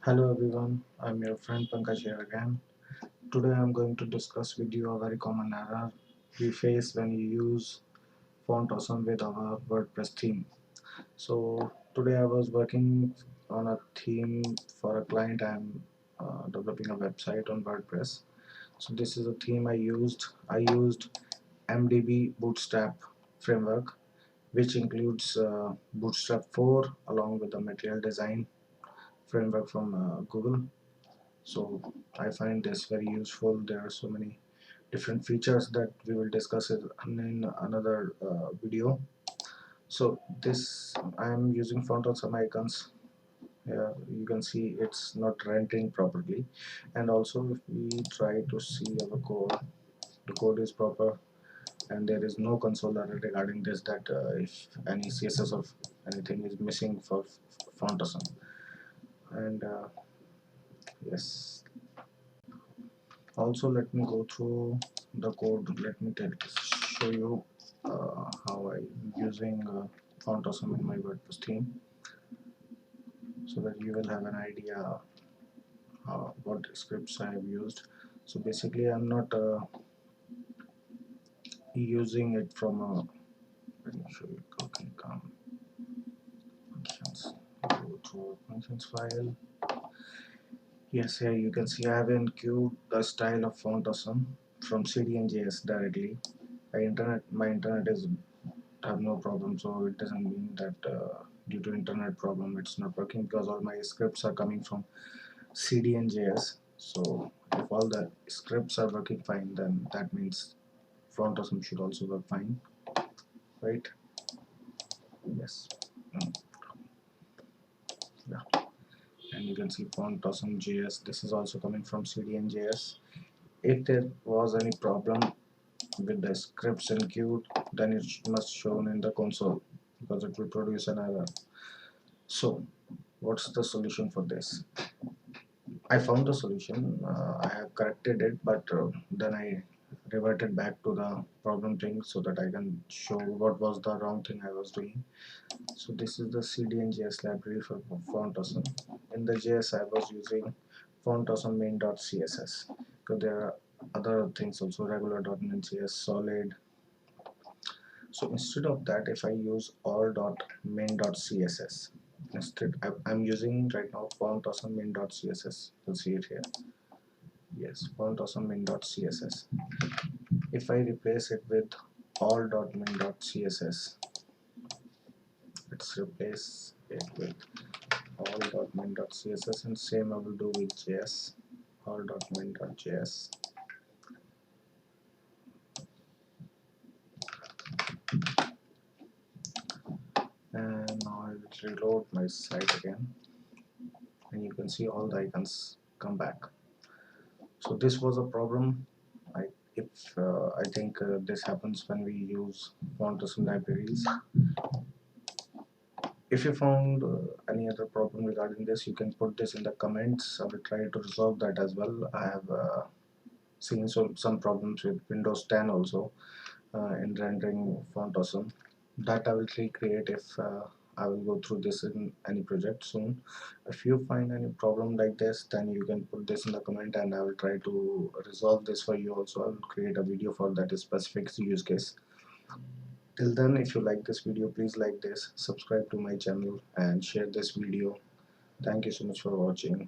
Hello everyone, I'm your friend Pankaj here again. Today I'm going to discuss with you a very common error we face when you use Font Awesome with our WordPress theme. So today I was working on a theme for a client. I'm developing a website on WordPress. So this is a theme I used. I used MDB Bootstrap framework, which includes Bootstrap 4 along with the material design framework from Google. So I find this very useful. There are so many different features that we will discuss it in another video. So this I am using font on some icons. Here you can see it's not rendering properly, and also if we try to see our code, the code is proper and there is no console error regarding this, that if any CSS of anything is missing for font awesome. And yes, also let me go through the code. Let me show you how I'm using font awesome in my WordPress theme, so that you will have an idea what scripts I have used. So basically I'm not using it from a, let me show you. Okay, come functions, go to functions file. Yes, here you can see I have included the style of font awesome from NGINX directly. My internet is have no problem, so it doesn't mean that due to internet problem it's not working, because all my scripts are coming from CDNJS. So if all the scripts are working fine, then that means font awesome should also work fine, right? Yes. Mm, yeah. And you can see font awesome JS, this is also coming from CDNJS. If there was any problem with the scripts in queue, then it must shown in the console, because it will produce an error. So what's the solution for this? I found a solution. I have corrected it, but then I reverted back to the problem thing so that I can show what was the wrong thing I was doing. So this is the CDNJS library for font awesome. In the JS I was using fontawesome.min.css, because there are other things also, regular.min.js, solid. So instead of that, if I use all.min.css, instead I'm using right now fontawesome.min.css. You'll see it here. Yes, fontawesome.min.css. If I replace it with all.min.css, let's replace it with all.min.css, and same I will do with JS, all.min.js. And now I will reload my site again, and you can see all the icons come back. So this was a problem. I think this happens when we use font awesome libraries. If you found any other problem regarding this, you can put this in the comments. I will try to resolve that as well. I have seen some problems with Windows 10 also in rendering font awesome. That I will recreate if I will go through this in any project soon. If you find any problem like this, then you can put this in the comment and I will try to resolve this for you also. I will create a video for that specific use case. Till then, if you like this video, please like this, subscribe to my channel and share this video. Thank you so much for watching.